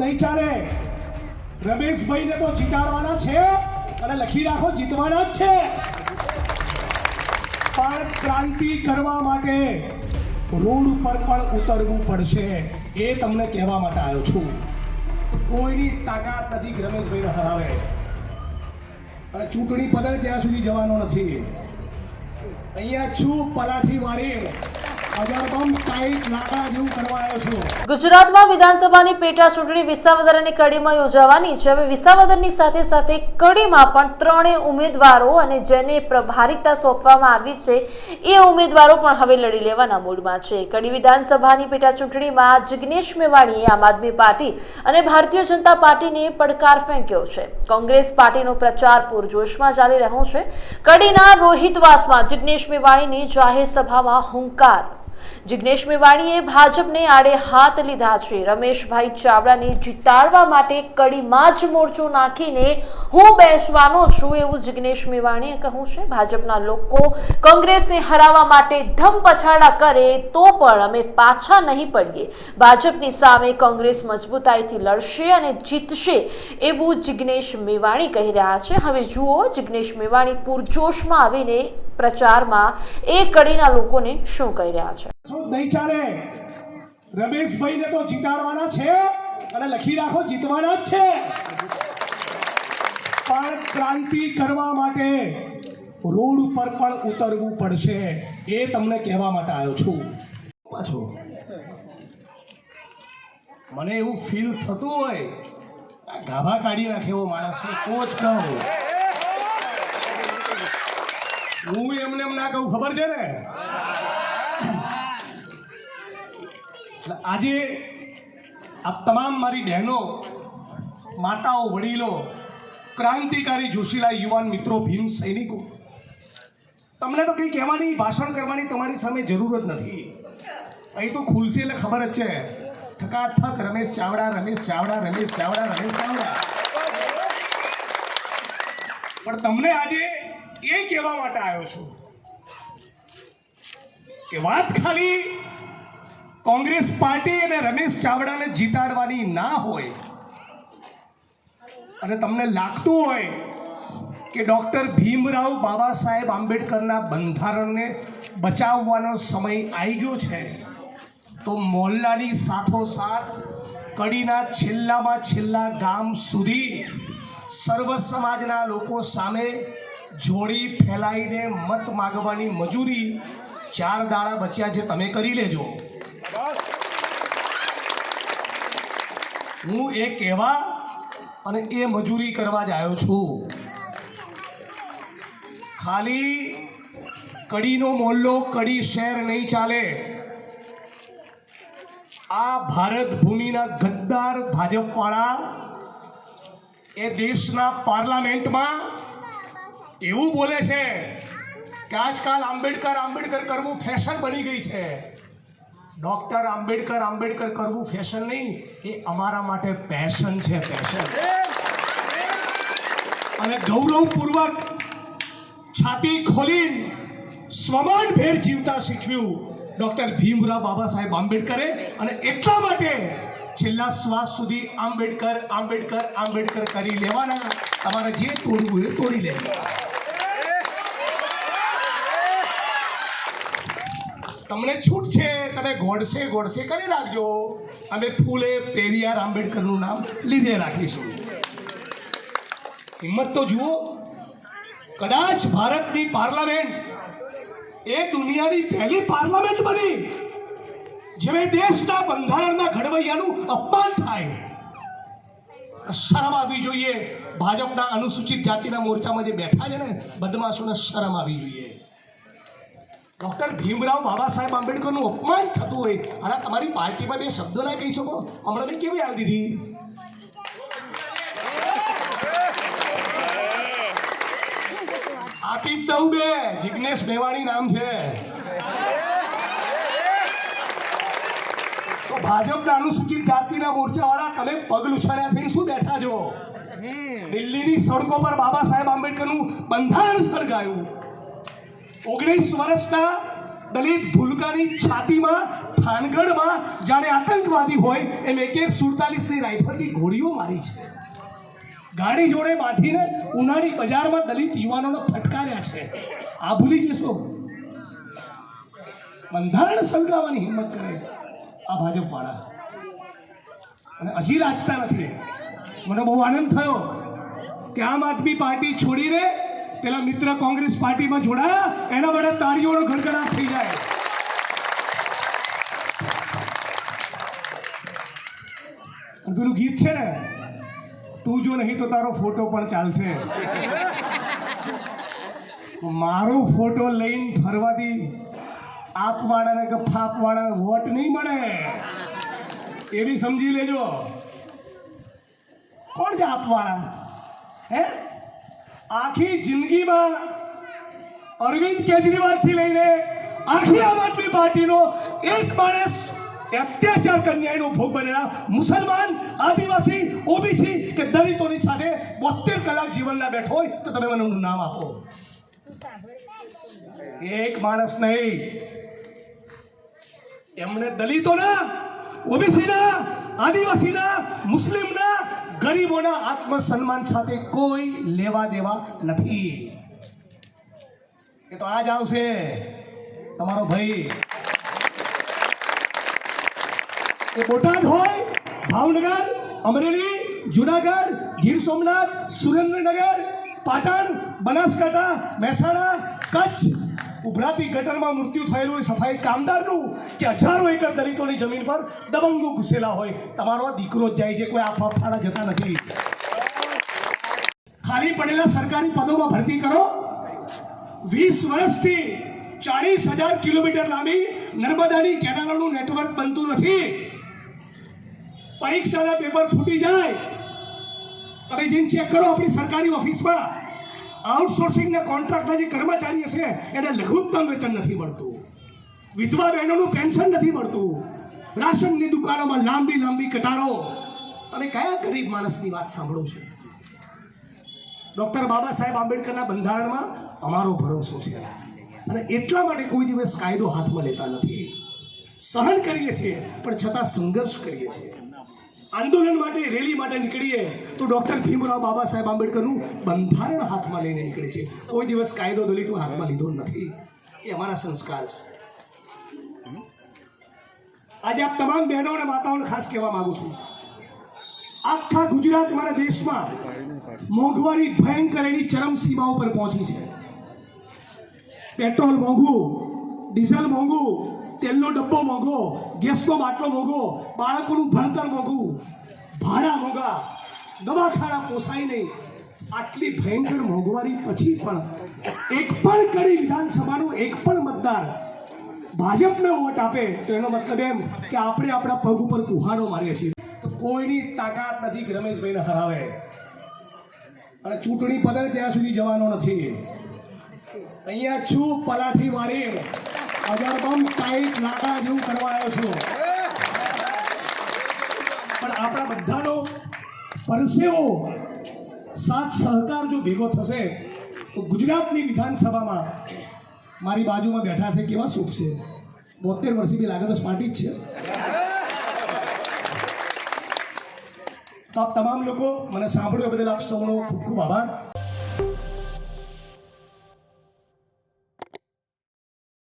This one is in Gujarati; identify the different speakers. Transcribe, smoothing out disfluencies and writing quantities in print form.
Speaker 1: નહીં ચાલે. રમેશભાઈને તો જીતાડવાના છે અને લખી રાખો જીતવાના જ છે, પણ ક્રાંતિ કરવા માટે રોડ ઉપર પણ ઉતરવું પડશે. એ તમને કહેવા માટે આવ્યો છું. કોઈની તાકાત નથી કે રમેશભાઈને હરાવે, અને ચૂંટણી પતે ત્યાં સુધી જવાનો નથી. અહીંયા છું પલાઠી વાળી
Speaker 2: ગુજરાતમાં વિધાનસભાની પેટા ચૂંટણી વિસાવદર અને કડીમાં યોજાવાની છે. હવે વિસાવદરની સાથે સાથે કડીમાં પણ ત્રણેય ઉમેદવારો અને જેને પ્રભારીતા સોંપવામાં આવી છે એ ઉમેદવારો પણ હવે લડી લેવાના મૂડમાં છે. કડી વિધાનસભાની પેટા ચૂંટણીમાં જિગ્નેશ મેવાણીએ આમ આદમી પાર્ટી અને ભારતીય જનતા પાર્ટીને પડકાર ફેંક્યો છે. કોંગ્રેસ પાર્ટીનો પ્રચાર પૂરજોશમાં ચાલી રહ્યો છે. કડીના રોહિતવાસમાં જિગ્નેશ મેવાણીની જાહેર સભામાં હુંકાર. જિગ્નેશ મેવાણીએ ભાજપને આડે હાથ લીધા છે. રમેશભાઈ ચાવડાને જીતાડવા માટે કડીમાં જ મોરચો નાખીને હું બેસવાનો છું એવું જિગ્નેશ મેવાણીએ કહ્યું છે. ભાજપના લોકો કોંગ્રેસને હરાવવા માટે ધમપછાડા કરે તો પણ અમે પાછા નહીં પડીએ. ભાજપની સામે કોંગ્રેસ મજબૂતાઈથી લડશે અને જીતશે એવું જિગ્નેશ મેવાણી કહી રહ્યા છે. હવે જુઓ જિગ્નેશ મેવાણી પૂરજોશમાં આવીને પ્રચારમાં એ કડીના લોકોને શું કહી રહ્યા છે.
Speaker 1: નહીં ચાલે. રમેશભાઈને તો જીતાડવાના છે અને લખી રાખો જીતવાના જ છે, પણ ક્રાંતિ કરવા માટે રોડ ઉપર પણ ઉતરવું પડશે. એ તમને કહેવા માટે આવ્યો છું. પાછો મને એવું ફીલ થતું હોય ગાભા કાઢી નાખે એવો માણસ છે તો જ કહું. હું એમને એમ ના કહું, ખબર છે ને. આજે આ તમામ મારી બહેનો, માતાઓ, વડીલો, ક્રાંતિકારી જોશીલા યુવાન મિત્રો, ભીમ સૈનિકો, તમને તો કંઈ કહેવાની, ભાષણ કરવાની તમારી સામે જરૂર જ નથી. અહીં તો ખુલશે એટલે ખબર જ છે. ઠકાઠક રમેશ ચાવડા, રમેશ ચાવડા, રમેશ ચાવડા, રમેશ ચાવડા. પણ તમને આજે એ કહેવા માટે આવ્યો છું કે વાત ખાલી કોંગ્રેસ પાર્ટી અને રમેશ ચાવડાને જીતાડવાની ના હોય, અને તમને લાગતું હોય કે ડૉક્ટર ભીમરાવ બાબા સાહેબ આંબેડકરના બંધારણને બચાવવાનો સમય આવી ગયો છે, તો મોહલ્લાની સાથોસાથ કડીના છેલ્લામાં છેલ્લા ગામ સુધી સર્વ સમાજના લોકો સામે જોડી ફેલાઈને મત માગવાની મજૂરી 4 દાડા બચ્યા છે તમે કરી લેજો. હું એ કહેવા અને એ મજૂરી કરવા જ આવ્યો છું. ખાલી કડીનો મોહલ્લો, કડી શહેર નહીં ચાલે. આ ભારત ભૂમિના ગદ્દાર ભાજપવાળા એ દેશના પાર્લામેન્ટમાં એવું બોલે છે કે આજકાલ આંબેડકર આંબેડકર કરવું ફેશન બની ગઈ છે. ડૉક્ટર આંબેડકર આંબેડકર કરવું ફેશન નહીં, એ અમારા માટે પેશન છે, પેશન. અને ગૌરવપૂર્વક છાતી ખોલીને સ્વમાન ભેર જીવતા શીખવ્યું ડૉક્ટર ભીમરાવ બાબા સાહેબ આંબેડકરે. અને એટલા માટે છેલ્લા શ્વાસ સુધી આંબેડકર આંબેડકર આંબેડકર કરી લેવાના. તમારે જે તોડવું એ તોડી લેવું. તમને છૂટ છે, તમે ગોડસે ગોડસે કરી રાખજો. અમે ફૂલે પેરિયાર આંબેડકરનું નામ લીધે રાખીશું. હિંમત તો જુઓ. કદાચ ભારતની પાર્લામેન્ટ એ દુનિયાની પહેલી પાર્લામેન્ટ બની જેમાં દેશના બંધારણના ઘડવૈયાનું અપમાન થાય. શરમ આવવી જોઈએ. ભાજપના અનુસૂચિત જાતિના મોરચામાં જે બેઠા છે ને બદમાશોને શરમ આવવી જોઈએ. ડૉક્ટર ભીમરાવ બાબા સાહેબ આંબેડકરનું અપમાન થતું હોય અને તમારી પાર્ટીમાં 2 શબ્દો ના કહી શકો. હમણાં મેં કેવી આવી દીધી. આપી જ દઉં બે. જિગ્નેશ મેવાણી નામ છે. તો ભાજપના અનુસૂચિત જાતિના મોરચાવાળા તમે પગ લુછાડ્યા થઈને શું બેઠા છો? દિલ્હીની સડકો પર બાબા સાહેબ આંબેડકરનું બંધારણ સળગાયું. 19 વર્ષના દલિત ભૂલકાની છાતીમાં થાનગઢમાં જાણે આતંકવાદી હોય એમ AK-47ની રાઇફલની ગોળીઓ મારી છે. ગાડી જોડે બાંધીને ઉનાળી બજારમાં દલિત યુવાનોને ફટકાર્યા છે. આ ભૂલી જશો? બંધારણ સળગાવવાની હિંમત કરે આ ભાજપવાળા, અને હજી રાજતા નથી. મને બહુ આનંદ થયો કે આમ આદમી પાર્ટી છોડીને પેલા મિત્ર કોંગ્રેસ પાર્ટીમાં જોડાયા, એના માટે તાળીઓનો ગડગડાટ થઈ જાય. અને પેલું ગીત છે ને, તું જો નહીં તો તારો ફોટો પણ ચાલશે. મારો ફોટો લઈને ફરવાથી આપવાળાને કે ફાપવાળાને વોટ નહીં મળે, એવી સમજી લેજો. કોણ છે આપવાળા? હે, આખી જિંદગીમાં અરવિંદ કેજરીવાલથી લઈને આખી આમ આદમી પાર્ટીનો એક માણસ અત્યાચાર કન્યાયનો ભોગ બનેલા મુસલમાન, આદિવાસી, ઓબીસી કે દલિતોની સાથે 72 કલાક જીવનના બેઠો હોય તો તમે મને એનું નામ આપો. એક માણસ નહીં. એમણે દલિતોના, ઓબીસીના, આદિવાસીના, મુસ્લિમના, ગરીબોના આત્મસન્માન સાથે કોઈ લેવા દેવા નથી. એ તો આજ આવશે તમારો ભાઈ. એ બોટાદ હોય, ભાવનગર, અમરેલી, જુનાગઢ, ગીર સોમનાથ, સુરેન્દ્રનગર, પાટણ, બનાસકાંઠા, મહેસાણા, કચ્છ, ઉભરાતી ગટરમાં મૃત્યુ થયેલું હોય સફાઈ કામદારનું, કે હજારો એકર દલિતોની જમીન પર દબંગો ઘૂસેલા હોય, તમારો આ દીકરો જ જાય છે. કોઈ આ ફાફાડા જતા નથી. ખાલી પડેલા સરકારી પદોમાં ભરતી કરો. 20 વર્ષથી 40,000 કિલોમીટર લાંબી નર્મદાની કેનાલોનું નેટવર્ક બનતું નથી. પરીક્ષાના પેપર ફૂટી જાય. તમે જઈને ચેક કરો આપણી સરકારી ઓફિસમાં. આઉટસોર્સિંગના કોન્ટ્રાક્ટના જે કર્મચારી હશે એને લઘુત્તમ વેતન નથી મળતું. વિધવા બહેનોનું પેન્શન નથી મળતું. રાશનની દુકાનોમાં લાંબી લાંબી કતારો. તમે કયા ગરીબ માણસની વાત સાંભળો છો? ડૉક્ટર બાબા સાહેબ આંબેડકરના બંધારણમાં અમારો ભરોસો છે, અને એટલા માટે કોઈ દિવસ કાયદો હાથમાં લેતા નથી. સહન કરીએ છીએ પણ છતાં સંઘર્ષ કરીએ છીએ. આંદોલન માટે, રેલી માટે નીકળીએ તો ડૉક્ટર ભીમરાવ બાબા સાહેબ આંબેડકરનું બંધારણ હાથમાં લઈને નીકળે છે. કોઈ દિવસ કાયદો દલિતો હાથમાં લીધો નથી. એ અમારા સંસ્કાર છે. આજે આપ તમામ બહેનો અને માતાઓને ખાસ કહેવા માંગુ છું, આખા ગુજરાત, મારા દેશમાં મોંઘવારી ભયંકર એની ચરમસીમા ઉપર પહોંચી છે. પેટ્રોલ મોંઘું, ડીઝલ મોંઘું, તેલનો ડબ્બો મોંઘો, ગેસનો બાટલો મોંઘો, બાળકોનું ભણતર મોંઘું, ભાડા મોંઘા, દવાખાના પોસાય નહીં. આટલી ભયંકર મોંઘવારી પછી પણ એક પણ કડી વિધાનસભાનો એક પણ મતદાર ભાજપને વોટ આપે તો એનો મતલબ એમ કે આપણે આપણા પગ ઉપર કુહાડો મારીએ છીએ. તો કોઈની તાકાત નથી કે રમેશભાઈને હરાવે. અને ચૂંટણી પતે ત્યાં સુધી જવાનો નથી. અહીંયા છું પલાઠી વાળી, અજરબમ ટાઈટ લાકડા જેવું કરવા આવ્યો છું. પણ આપણા બધાનો પરસેવો, સાથ સહકાર જો ભેગો થશે તો ગુજરાતની વિધાનસભામાં મારી બાજુમાં બેઠા છે કેવા સુખ છે. 72 વર્ષથી બી લાગે તો પાર્ટી જ છે. તો આપ તમામ લોકો મને સાંભળ્યો બદલ આપ સૌનો ખૂબ ખૂબ આભાર.